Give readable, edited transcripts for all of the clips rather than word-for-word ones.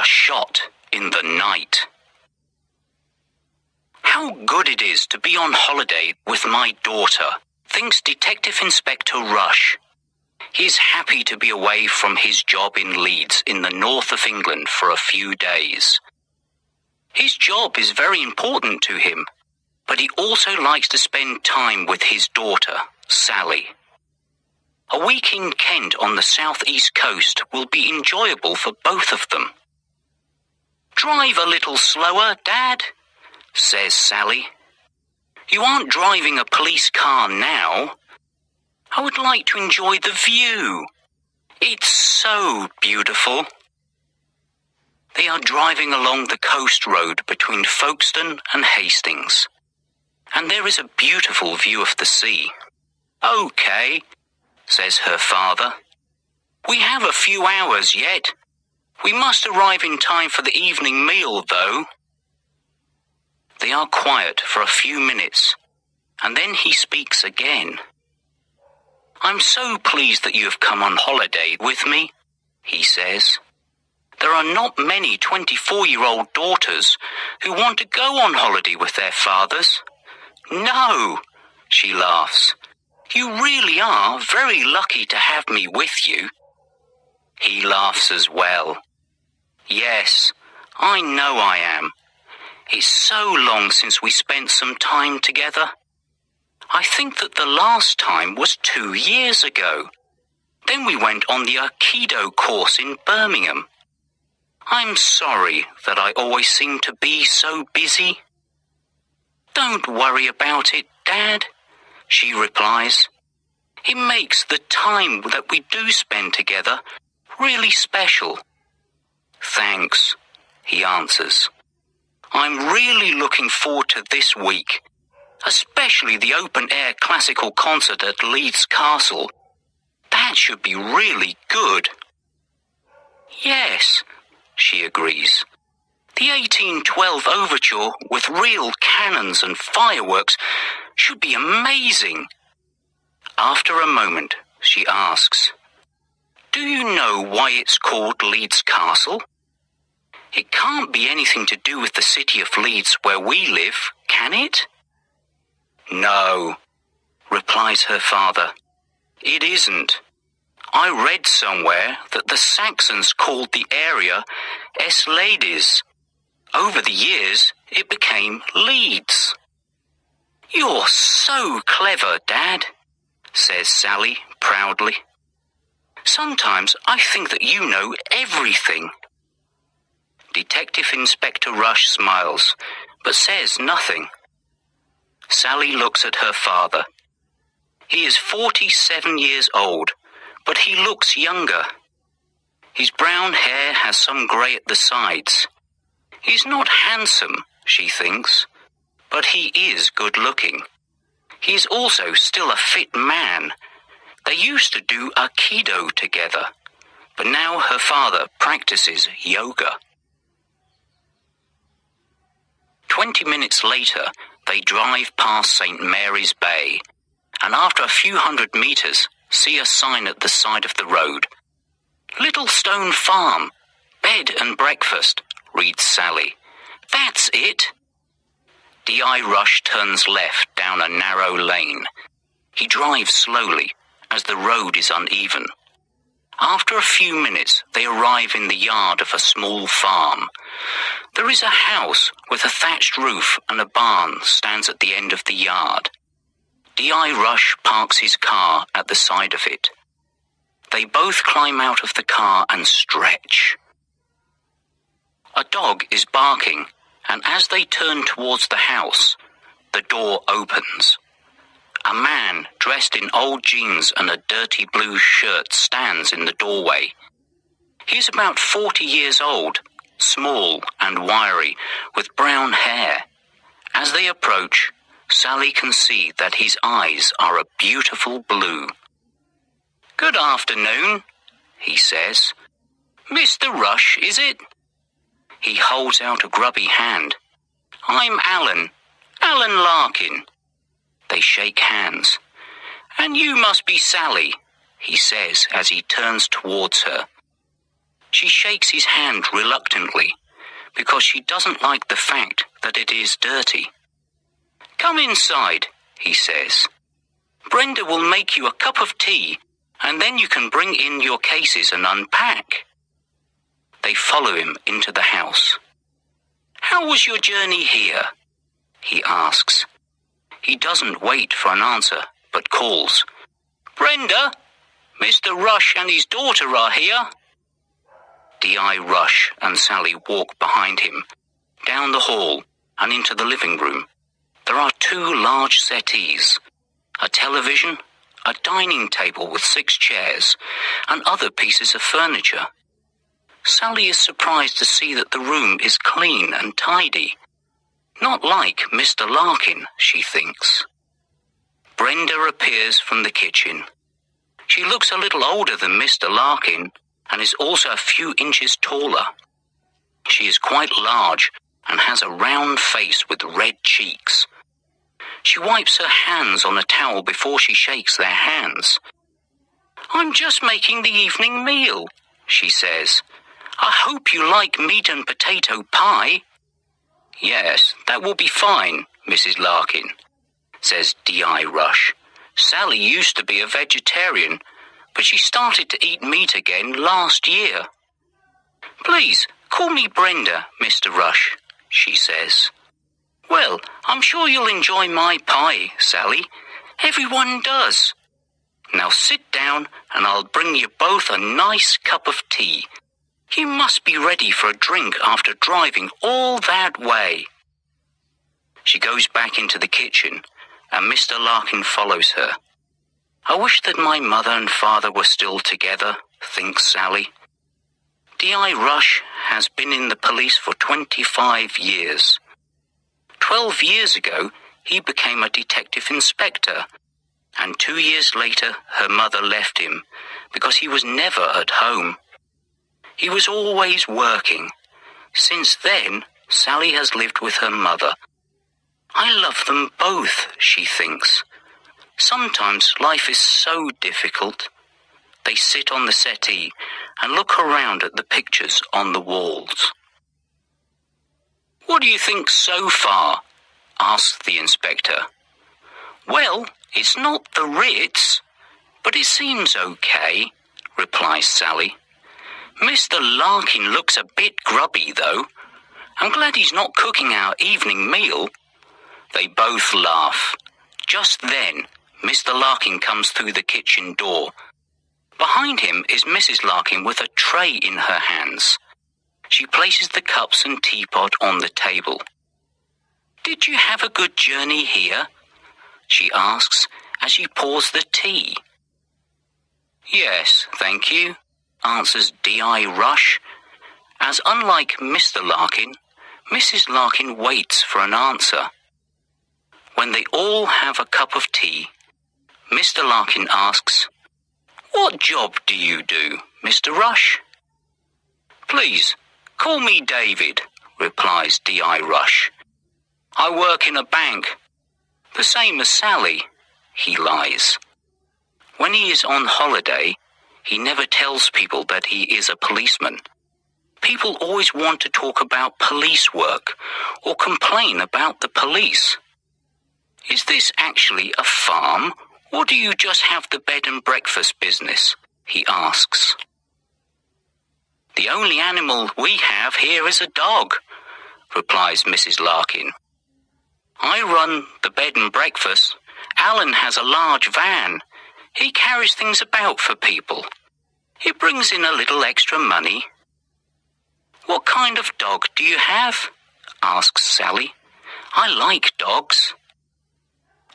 shot in the night. How good it is to be on holiday with my daughter, thinks Detective Inspector Rush. He is happy to be away from his job in Leeds in the north of England for a few days. His job is very important to him, but he also likes to spend time with his daughter, Sally. A week in Kent on the southeast coast will be enjoyable for both of them. "Drive a little slower, Dad," says Sally. "You aren't driving a police car now. I would like to enjoy the view. It's so beautiful." They are driving along the coast road between Folkestone and Hastings, and there is a beautiful view of the sea. "Okay," says her father. "We have a few hours yet. We must arrive in time for the evening meal, though." They are quiet for a few minutes, and then he speaks again. "I'm so pleased that you have come on holiday with me," he says. "There are not many 24-year-old daughters who want to go on holiday with their fathers." "No," she laughs. "You really are very lucky to have me with you." He laughs as well. "Yes, I know I am. It's so long since we spent some time together. I think that the last time was 2 years ago. Then we went on the Aikido course in Birmingham. I'm sorry that I always seem to be so busy." "Don't worry about it, Dad," she replies. "It makes the time that we do spend together really special." "Thanks," he answers. "I'm really looking forward to this week, especially the open-air classical concert at Leeds Castle. That should be really good." "Yes," she agrees. "The 1812 overture with real cannons and fireworks should be amazing." After a moment, she asks, "Do you know why it's called Leeds Castle? It can't be anything to do with the city of Leeds where we live, can it?" "No," replies her father. "It isn't. I read somewhere that the Saxons called the area Eslades. Over the years, it became Leeds." "You're so clever, Dad," says Sally proudly. "Sometimes I think that you know everything." Detective Inspector Rush smiles, but says nothing. Sally looks at her father. He is 47 years old, but he looks younger. His brown hair has some grey at the sides. He's not handsome, she thinks, but he is good-looking. He is also still a fit man. They used to do Aikido together, but now her father practices yoga. 20 minutes later, they drive past St. Mary's Bay, and after a few hundred meters, see a sign at the side of the road. "Little Stone Farm, bed and breakfast," reads Sally. "That's it." D.I. Rush turns left down a narrow lane. He drives slowly, as the road is uneven. After a few minutes, they arrive in the yard of a small farm. There is a house with a thatched roof and a barn stands at the end of the yard. D.I. Rush parks his car at the side of it. They both climb out of the car and stretch. A dog is barking, and as they turn towards the house, the door opens. A man dressed in old jeans and a dirty blue shirt stands in the doorway. He is about 40 years old, small and wiry, with brown hair. As they approach, Sally can see that his eyes are a beautiful blue. "Good afternoon," he says. "Mr. Rush, is it?" He holds out a grubby hand. "I'm Alan Larkin." They shake hands. "And you must be Sally," he says as he turns towards her. She shakes his hand reluctantly, because she doesn't like the fact that it is dirty. "Come inside," he says. "Brenda will make you a cup of tea, and then you can bring in your cases and unpack." They follow him into the house. "How was your journey here?" he asks. He doesn't wait for an answer, but calls, "Brenda, Mr. Rush and his daughter are here." D.I. Rush and Sally walk behind him, down the hall and into the living room. There are 2 large settees, a television, a dining table with 6 chairs, and other pieces of furniture. Sally is surprised to see that the room is clean and tidy. Not like Mr. Larkin, she thinks. Brenda appears from the kitchen. She looks a little older than Mr. Larkin and is also a few inches taller. She is quite large and has a round face with red cheeks. She wipes her hands on a towel before she shakes their hands. "I'm just making the evening meal," she says. "I hope you like meat and potato pie." "Yes, that will be fine, Mrs. Larkin," says D.I. Rush. "Sally used to be a vegetarian, but she started to eat meat again last year." "Please, call me Brenda, Mr. Rush," she says. "Well, I'm sure you'll enjoy my pie, Sally. Everyone does. Now sit down and I'll bring you both a nice cup of tea. You must be ready for a drink after driving all that way." She goes back into the kitchen and Mr. Larkin follows her. "I wish that my mother and father were still together," thinks Sally. D.I. Rush has been in the police for 25 years. 12 years ago, he became a detective inspector, and 2 years later her mother left him because he was never at home. He was always working. Since then, Sally has lived with her mother. "I love them both," she thinks. Sometimes life is so difficult. They sit on the settee and look around at the pictures on the walls. "What do you think so far?" asks the inspector. "Well, it's not the Ritz, but it seems okay," replies Sally. "Mr. Larkin looks a bit grubby, though. I'm glad he's not cooking our evening meal." They both laugh. Just then, Mr. Larkin comes through the kitchen door. Behind him is Mrs. Larkin with a tray in her hands. She places the cups and teapot on the table. "Did you have a good journey here?" she asks as she pours the tea. "Yes, thank you," answers D.I. Rush, as unlike Mr. Larkin, Mrs. Larkin waits for an answer. When they all have a cup of tea, Mr. Larkin asks, "What job do you do, Mr. Rush?" "Please, call me David," replies D.I. Rush. "I work in a bank. The same as Sally," he lies. When he is on holiday, he never tells people that he is a policeman. People always want to talk about police work or complain about the police. "Is this actually a farm, or do you just have the bed and breakfast business?" he asks. "The only animal we have here is a dog," replies Mrs. Larkin. "I run the bed and breakfast. Alan has a large van. He carries things about for people. It brings in a little extra money." "What kind of dog do you have?" asks Sally. "I like dogs."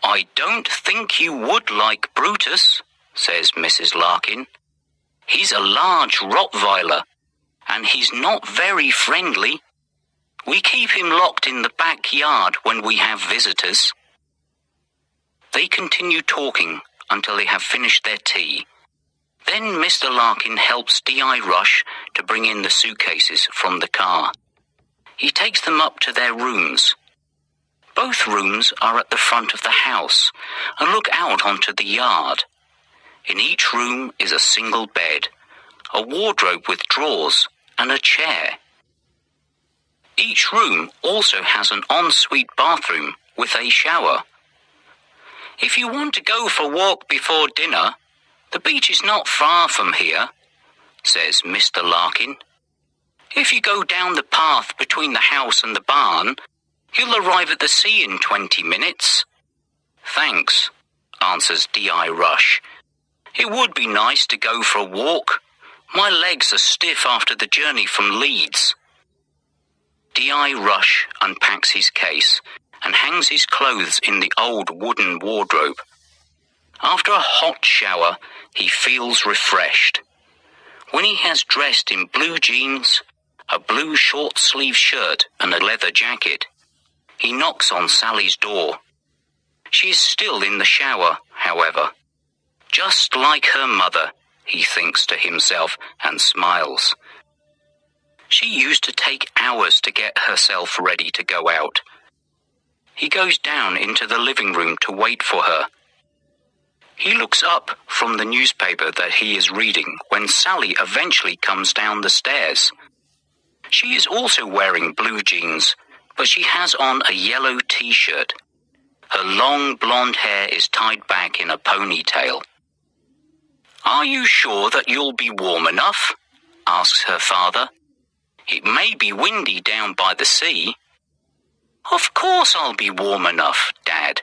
"I don't think you would like Brutus," says Mrs. Larkin. "He's a large Rottweiler, and he's not very friendly. We keep him locked in the backyard when we have visitors." They continue talking until they have finished their tea. Then Mr. Larkin helps D.I. Rush to bring in the suitcases from the car. He takes them up to their rooms. Both rooms are at the front of the house and look out onto the yard. In each room is a single bed, a wardrobe with drawers, and a chair. Each room also has an ensuite bathroom with a shower. If you want to go for a walk before dinner, the beach is not far from here, says Mr. Larkin. If you go down the path between the house and the barn, you'll arrive at the sea in 20 minutes. Thanks, answers D.I. Rush. It would be nice to go for a walk. My legs are stiff after the journey from Leeds. D.I. Rush unpacks his case and hangs his clothes in the old wooden wardrobe. After a hot shower, he feels refreshed. When he has dressed in blue jeans, a blue short-sleeved shirt and a leather jacket, he knocks on Sally's door. She is still in the shower, however. Just like her mother, he thinks to himself and smiles. She used to take hours to get herself ready to go out. He goes down into the living room to wait for her. He looks up from the newspaper that he is reading when Sally eventually comes down the stairs. She is also wearing blue jeans, but she has on a yellow t-shirt. Her long blonde hair is tied back in a ponytail. "Are you sure that you'll be warm enough?" asks her father. "It may be windy down by the sea." "Of course I'll be warm enough, Dad.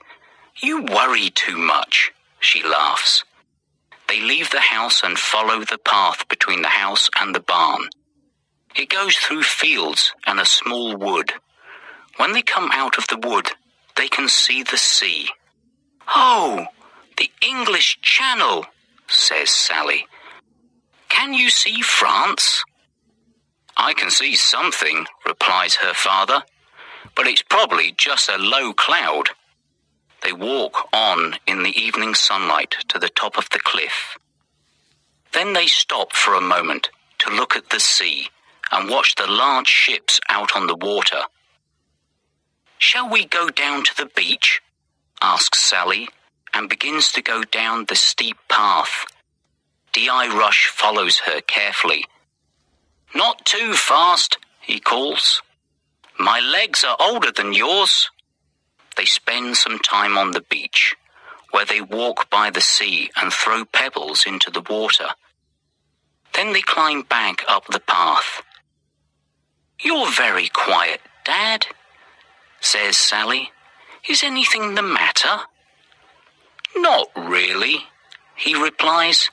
You worry too much," she laughs. They leave the house and follow the path between the house and the barn. It goes through fields and a small wood. When they come out of the wood, they can see the sea. "Oh, the English Channel," says Sally. "Can you see France?" "I can see something," replies her father, "but it's probably just a low cloud." They walk on in the evening sunlight to the top of the cliff. Then they stop for a moment to look at the sea and watch the large ships out on the water. "Shall we go down to the beach?" asks Sally, and begins to go down the steep path. D.I. Rush follows her carefully. "Not too fast," he calls. "My legs are older than yours." They spend some time on the beach, where they walk by the sea and throw pebbles into the water. Then they climb back up the path. "You're very quiet, Dad," says Sally. "Is anything the matter?" "Not really," he replies.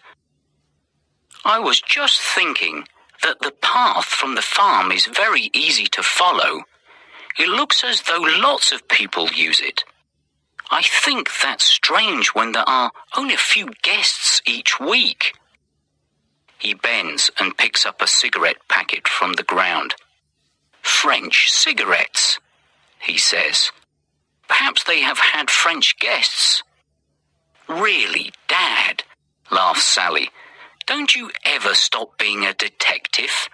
"I was just thinking that the path from the farm is very easy to follow. It looks as though lots of people use it. I think that's strange when there are only a few guests each week." He bends and picks up a cigarette packet from the ground. "French cigarettes," he says. "Perhaps they have had French guests." "Really, Dad," laughs Sally, "don't you ever stop being a detective?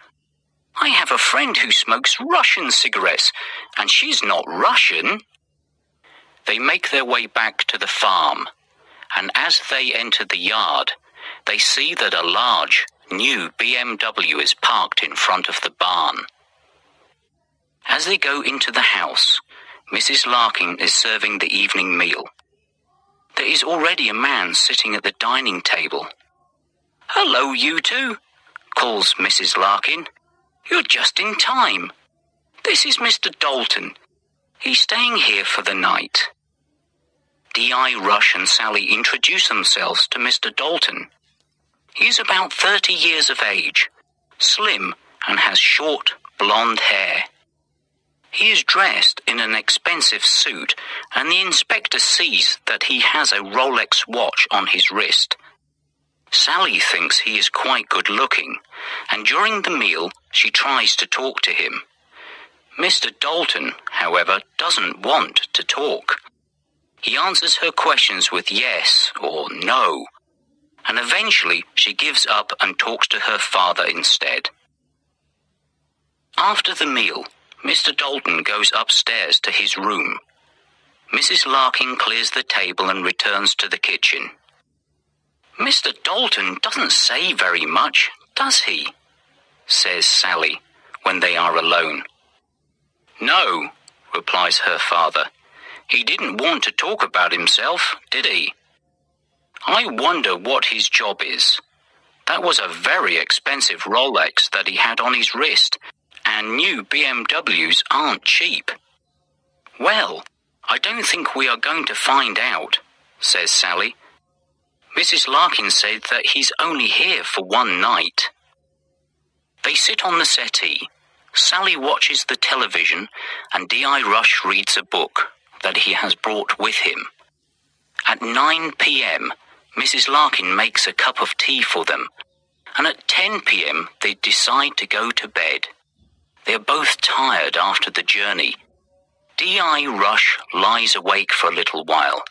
I have a friend who smokes Russian cigarettes, and she's not Russian." They make their way back to the farm, and as they enter the yard, they see that a large, new BMW is parked in front of the barn. As they go into the house, Mrs. Larkin is serving the evening meal. There is already a man sitting at the dining table. "Hello, you two," calls Mrs. Larkin. "You're just in time. This is Mr. Dalton. He's staying here for the night." D.I. Rush and Sally introduce themselves to Mr. Dalton. He is about 30 years of age, slim, and has short, blonde hair. He is dressed in an expensive suit, and the inspector sees that he has a Rolex watch on his wrist. Sally thinks he is quite good-looking, and during the meal she tries to talk to him. Mr. Dalton, however, doesn't want to talk. He answers her questions with yes or no, and eventually she gives up and talks to her father instead. After the meal, Mr. Dalton goes upstairs to his room. Mrs. Larkin clears the table and returns to the kitchen. "Mr. Dalton doesn't say very much, does he?" says Sally, when they are alone. No, replies her father. He didn't want to talk about himself, did he? I wonder what his job is. That was a very expensive Rolex that he had on his wrist, and new BMWs aren't cheap. Well, I don't think we are going to find out, says Sally. Mrs. Larkin said that he's only here for one night. They sit on the settee. Sally watches the television and D.I. Rush reads a book that he has brought with him. At 9 p.m, Mrs. Larkin makes a cup of tea for them, and at 10 p.m. they decide to go to bed. They are both tired after the journey. D.I. Rush lies awake for a little while.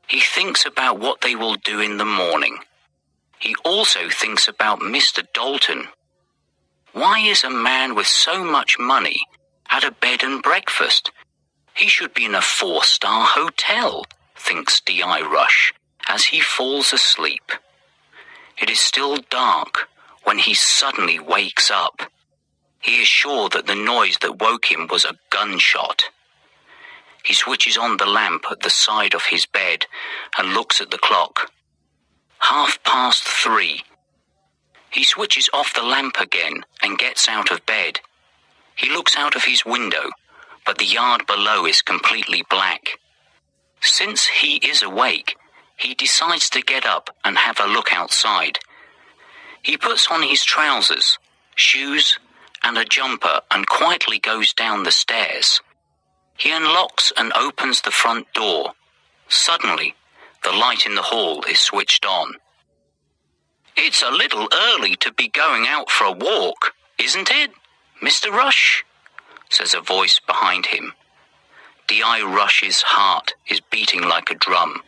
He thinks about what they will do in the morning. He also thinks about Mr. Dalton. Why is a man with so much money at a bed and breakfast? He should be in a 4-star hotel, thinks D.I. Rush, as he falls asleep. It is still dark when he suddenly wakes up. He is sure that the noise that woke him was a gunshot. He switches on the lamp at the side of his bed and looks at the clock. 3:30. He switches off the lamp again and gets out of bed. He looks out of his window, but the yard below is completely black. Since he is awake, he decides to get up and have a look outside. He puts on his trousers, shoes, and a jumper and quietly goes down the stairs. He unlocks and opens the front door. Suddenly, the light in the hall is switched on. It's a little early to be going out for a walk, isn't it, Mr. Rush? Says a voice behind him. D.I. Rush's heart is beating like a drum.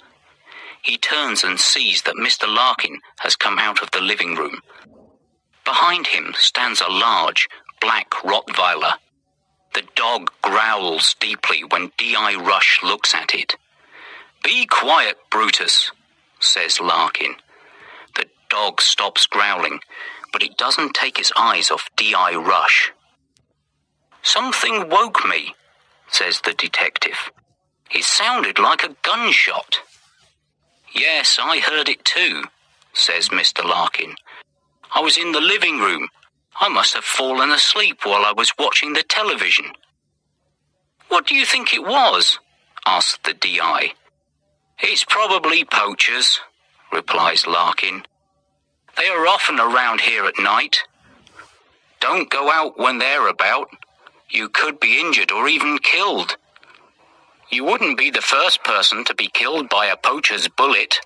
He turns and sees that Mr. Larkin has come out of the living room. Behind him stands a large, black Rottweiler. The dog growls deeply when D.I. Rush looks at it. Be quiet, Brutus, says Larkin. The dog stops growling, but it doesn't take its eyes off D.I. Rush. Something woke me, says the detective. It sounded like a gunshot. Yes, I heard it too, says Mr. Larkin. I was in the living room. I must have fallen asleep while I was watching the television. What do you think it was? Asked the D.I. It's probably poachers, replies Larkin. They are often around here at night. Don't go out when they're about. You could be injured or even killed. You wouldn't be the first person to be killed by a poacher's bullet.